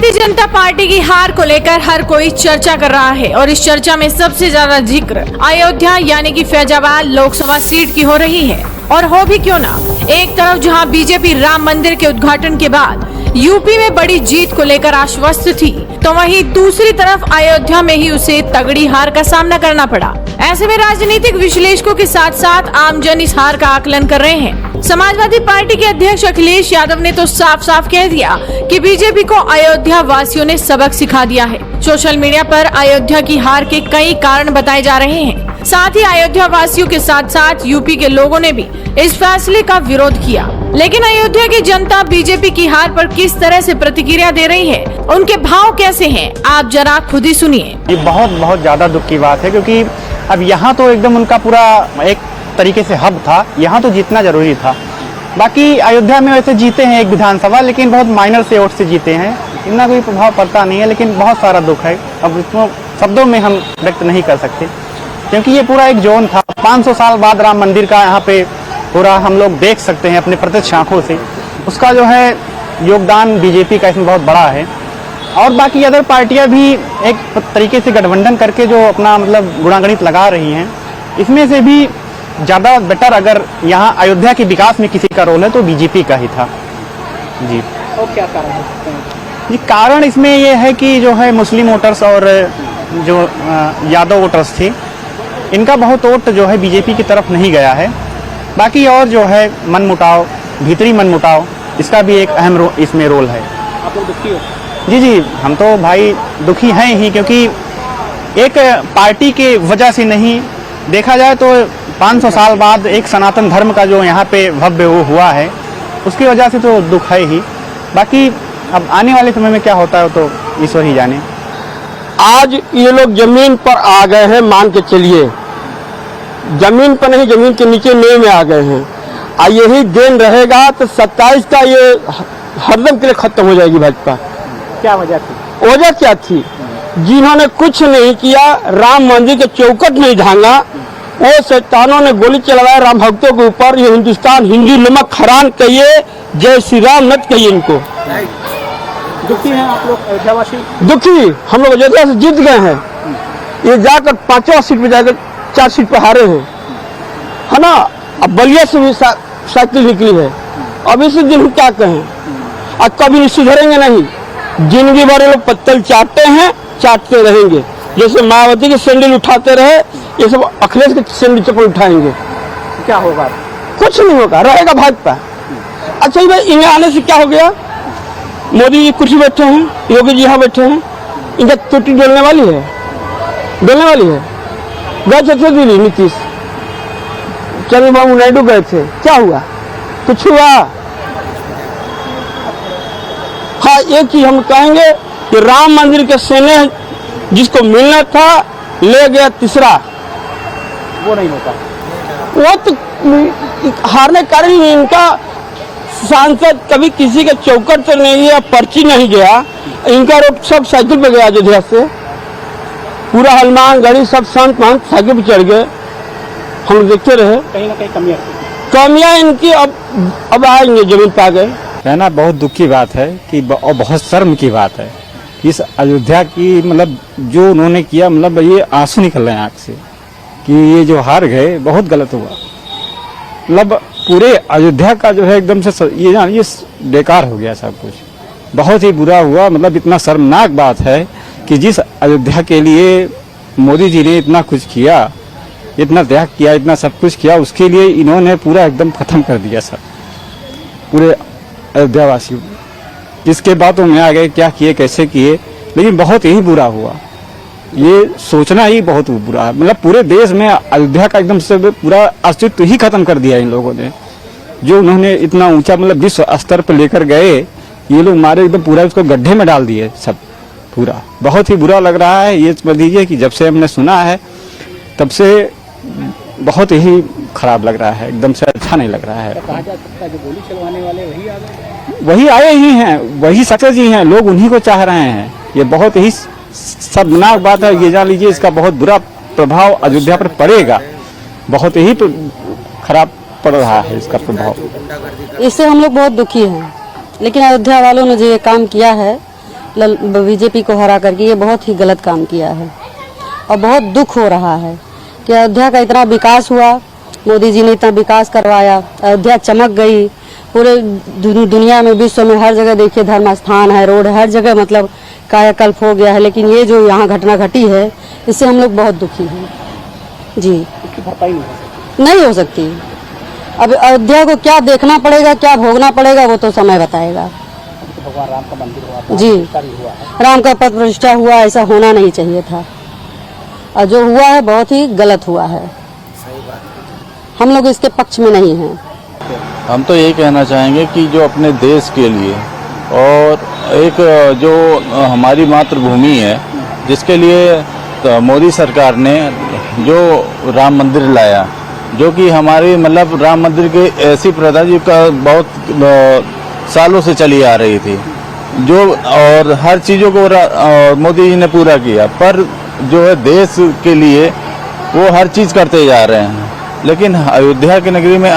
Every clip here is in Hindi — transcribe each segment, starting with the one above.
भारतीय जनता पार्टी की हार को लेकर हर कोई चर्चा कर रहा है और इस चर्चा में सबसे ज्यादा जिक्र अयोध्या यानी कि फैजाबाद लोकसभा सीट की हो रही है। और हो भी क्यों ना, एक तरफ जहां बीजेपी राम मंदिर के उद्घाटन के बाद यूपी में बड़ी जीत को लेकर आश्वस्त थी, तो वहीं दूसरी तरफ अयोध्या में ही उसे तगड़ी हार का सामना करना पड़ा। ऐसे में राजनीतिक विश्लेषकों के साथ साथ आमजन इस हार का आकलन कर रहे हैं। समाजवादी पार्टी के अध्यक्ष अखिलेश यादव ने तो साफ साफ कह दिया कि बीजेपी को अयोध्या वासियों ने सबक सिखा दिया है। सोशल मीडिया पर अयोध्या की हार के कई कारण बताए जा रहे हैं। साथ ही अयोध्या वासियों के साथ साथ यूपी के लोगों ने भी इस फैसले का विरोध किया। लेकिन अयोध्या की जनता बीजेपी की हार पर किस तरह से प्रतिक्रिया दे रही है, उनके भाव कैसे हैं, आप जरा खुद ही सुनिए। ये बहुत ज्यादा दुख की बात है, क्योंकि अब यहाँ तो एकदम उनका पूरा एक तरीके से हब था, यहाँ तो जीतना जरूरी था। बाकी अयोध्या में वैसे जीते हैं एक विधानसभा, लेकिन बहुत माइनर से वोट से जीते हैं, इतना कोई प्रभाव पड़ता नहीं है। लेकिन बहुत सारा दुख है, अब इसको शब्दों में हम व्यक्त नहीं कर सकते, क्योंकि ये पूरा एक जोन था। 500 साल बाद राम मंदिर का यहाँ पे पूरा हम लोग देख सकते हैं अपने प्रत्यक्ष आंखों से। उसका जो है योगदान बीजेपी का इसमें बहुत बड़ा है। और बाकी अदर पार्टियां भी एक तरीके से गठबंधन करके जो अपना मतलब गुणागणित लगा रही हैं, इसमें से भी ज़्यादा बेटर अगर यहाँ अयोध्या के विकास में किसी का रोल है तो बीजेपी का ही था जी। और क्या कारण है जी? कारण इसमें ये है कि जो है मुस्लिम वोटर्स और जो यादव वोटर्स थे, इनका बहुत वोट जो है बीजेपी की तरफ नहीं गया है। बाकी और जो है मनमुटाव, भीतरी मनमुटाव, इसका भी एक अहम इसमें रोल है। आप लोग दुखी हो? जी, हम तो भाई दुखी हैं ही, क्योंकि एक पार्टी के वजह से नहीं, देखा जाए तो 500 साल बाद एक सनातन धर्म का जो यहाँ पे भव्य वो हुआ है, उसकी वजह से तो दुख है ही। बाकी अब आने वाले समय में क्या होता है तो ईश्वर ही जाने। आज ये लोग जमीन पर आ गए हैं, मान के चलिए, जमीन पर नहीं, जमीन के नीचे नींव में आ गए हैं। और यही दिन रहेगा तो 27 का ये हरदम के लिए खत्म हो जाएगी भाजपा। क्या वजह थी? वजह क्या थी? जिन्होंने कुछ नहीं किया, राम मंदिर के चौखट नहीं ढांगा, वो शैतानों ने गोली चलवाया राम भक्तों के ऊपर। ये हिंदुस्तान हिंदू नमक हरान कहिए, जय श्री राम नत कहिए इनको। दुखी हैं आप लोग अयोध्यावासी? दुखी हम लोग अयोध्या से जीत गए हैं, ये जाकर 5वां सीट पे जाकर 4 सीट पे हारे हैं, है ना। अब बलिया से भी साइकिल निकली है। अब इसी दिन हम क्या कहें, अब कभी सुधरेंगे नहीं। जिंदगी भर लोग पत्तल चाटते हैं, चाटते रहेंगे। जैसे मायावती के सैंडल उठाते रहे, ये सब अखिलेश के सैंडल चप्पल उठाएंगे। क्या होगा? कुछ नहीं होगा, रहेगा भाजपा। अच्छा भाई, इन्हें आने से क्या हो गया? मोदी जी कुर्सी बैठे हैं, योगी जी यहाँ बैठे हैं, इनका चोटी डोलने वाली है, डोलने वाली है। गए थे दिल्ली नीतीश, चंद्रबाबू नायडू गए थे, क्या हुआ? कुछ हुआ? हाँ, एक चीज हम कहेंगे कि राम मंदिर के सेने जिसको मिलना था ले गया तीसरा, वो नहीं होता। वो तो हारने कारण ही इनका सांसद कभी किसी के चौकट से नहीं गया, पर्ची नहीं गया, इनका रोड सब साइकिल पे गया अयोध्या से। पूरा हनुमान गढ़ी सब संत महंत साइकिल पे चढ़ गए, हम देखते रहे। कहीं ना कहीं कमियां इनकी अब आएंगे, जमीन पे आ गए। कहना बहुत दुख की बात है कि और बहुत शर्म की बात है। इस अयोध्या की मतलब जो उन्होंने किया, मतलब ये आंसू निकल रहे हैं आँख से कि ये जो हार गए बहुत गलत हुआ। मतलब पूरे अयोध्या का जो है एकदम से ये बेकार हो गया सब कुछ, बहुत ही बुरा हुआ। मतलब इतना शर्मनाक बात है कि जिस अयोध्या के लिए मोदी जी ने इतना कुछ किया, इतना त्याग किया, इतना सब कुछ किया, उसके लिए इन्होंने पूरा एकदम खत्म कर दिया सब पूरे अयोध्या वासियों। इसके बाद में आ गए, क्या किए, कैसे किए, लेकिन बहुत ही बुरा हुआ। ये सोचना ही बहुत बुरा है। मतलब पूरे देश में अयोध्या का एकदम से पूरा अस्तित्व ही खत्म कर दिया इन लोगों ने। जो उन्होंने इतना ऊंचा मतलब विश्व स्तर पर लेकर गए, ये लोग मारे एकदम पूरा उसको गड्ढे में डाल दिए सब पूरा। बहुत ही बुरा लग रहा है। ये समझ लीजिए कि जब से हमने सुना है तब से बहुत ही खराब लग रहा है, एकदम से अच्छा नहीं लग रहा है। तो कहा जा सकता है जो गोली चलवाने वाले वही आ गए? वही आए ही हैं, वही सक्सेस ही हैं, लोग उन्हीं को चाह रहे हैं। ये बहुत ही शर्मनाक बात है। ये जान लीजिए इसका बहुत बुरा प्रभाव अयोध्या पर पड़ेगा, बहुत ही खराब पड़ रहा है इसका प्रभाव। इससे हम लोग बहुत दुखी हैं, लेकिन अयोध्या वालों ने जो ये काम किया है बीजेपी को हरा करके ये बहुत ही गलत काम किया है और बहुत दुख हो रहा है कि अयोध्या का इतना विकास हुआ, मोदी जी ने इतना विकास करवाया, अयोध्या चमक गई पूरे दुनिया में, विश्व में हर जगह देखिए धर्म स्थान है, रोड है, हर जगह मतलब कायाकल्प हो गया है। लेकिन ये जो यहाँ घटना घटी है इससे हम लोग बहुत दुखी हैं जी। इसकी भरपाई नहीं हो सकती। अब अयोध्या को क्या देखना पड़ेगा, क्या भोगना पड़ेगा, वो तो समय बताएगा। तो भगवान राम का मंदिर हुआ, जी, हुआ है। राम का पद प्रतिष्ठा हुआ, ऐसा होना नहीं चाहिए था और जो हुआ है बहुत ही गलत हुआ है। सही बात है। हम लोग इसके पक्ष में नहीं हैं। हम तो यही कहना चाहेंगे कि जो अपने देश के लिए और एक जो हमारी मातृभूमि है जिसके लिए तो मोदी सरकार ने जो राम मंदिर लाया, जो कि हमारी मतलब राम मंदिर की ऐसी प्रथा जो का बहुत सालों से चली आ रही थी, जो और हर चीज़ों को मोदी जी ने पूरा किया, पर जो है देश के लिए वो हर चीज़ करते जा रहे हैं। लेकिन अयोध्या की नगरी में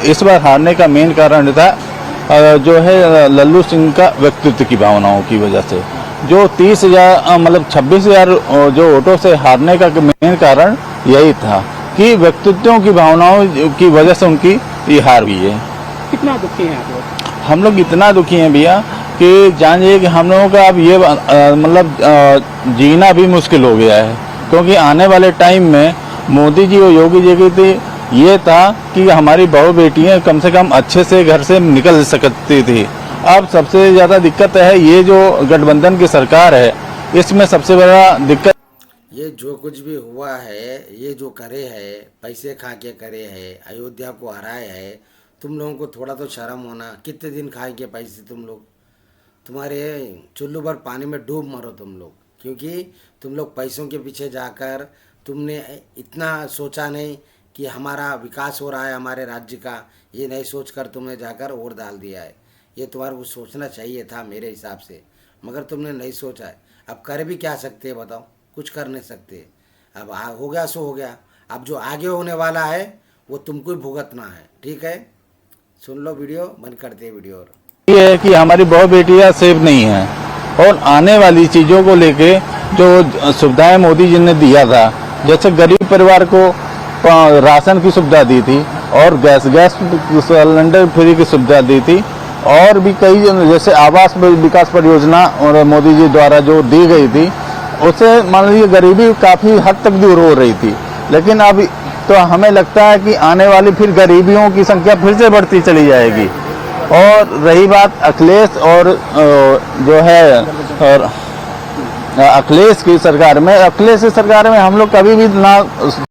इस बार हारने का मेन कारण था जो है लल्लू सिंह का व्यक्तित्व की भावनाओं की वजह से, जो 30,000 मतलब 26,000 जो वोटों से हारने का मेन कारण यही था कि व्यक्तित्वों की भावनाओं की वजह से उनकी ये हार हुई है। कितना दुखी हैं आप लोग? हम लोग इतना दुखी हैं भैया कि जानिए कि हम लोगों का अब ये मतलब जीना भी मुश्किल हो गया है, क्योंकि आने वाले टाइम में मोदी जी और योगी जी की थी ये था कि हमारी बहू बेटियां कम से कम अच्छे से घर से निकल सकती थी। अब सबसे ज़्यादा दिक्कत है ये जो गठबंधन की सरकार है, इसमें सबसे बड़ा दिक्कत ये जो कुछ भी हुआ है, ये जो करे है, पैसे खा के करे है, अयोध्या को हराए है, तुम लोगों को थोड़ा तो शर्म होना। कितने दिन खाएंगे पैसे तुम लोग? तुम्हारे चुल्लू भर पानी में डूब मरो तुम लोग, क्योंकि तुम लोग पैसों के पीछे जाकर तुमने इतना सोचा नहीं कि हमारा विकास हो रहा है हमारे राज्य का, ये नहीं सोचकर तुमने जाकर वोट डाल दिया है। ये तुम्हारे को सोचना चाहिए था मेरे हिसाब से, मगर तुमने नहीं सोचा है। अब कर भी क्या सकते हैं बताओ? कुछ कर नहीं सकते। अब हो गया सो हो गया। अब जो आगे होने वाला है वो तुमको ही भुगतना है। ठीक है, सुन लो वीडियो, बंद करते हैं वीडियो। और ये है कि हमारी बहु बेटियां सेफ नहीं हैं और आने वाली चीज़ों को लेके जो सुविधाएं मोदी जी ने दिया था, जैसे गरीब परिवार को राशन की सुविधा दी थी और गैस सिलेंडर फ्री की सुविधा दी थी, और भी कई जैसे आवास विकास परियोजना और मोदी जी द्वारा जो दी गई थी, उससे मान लीजिए गरीबी काफ़ी हद तक दूर हो रही थी। लेकिन अब तो हमें लगता है कि आने वाली फिर गरीबियों की संख्या फिर से बढ़ती चली जाएगी। और रही बात अखिलेश और जो है और अखिलेश की सरकार में, अखिलेश की सरकार में हम लोग कभी भी ना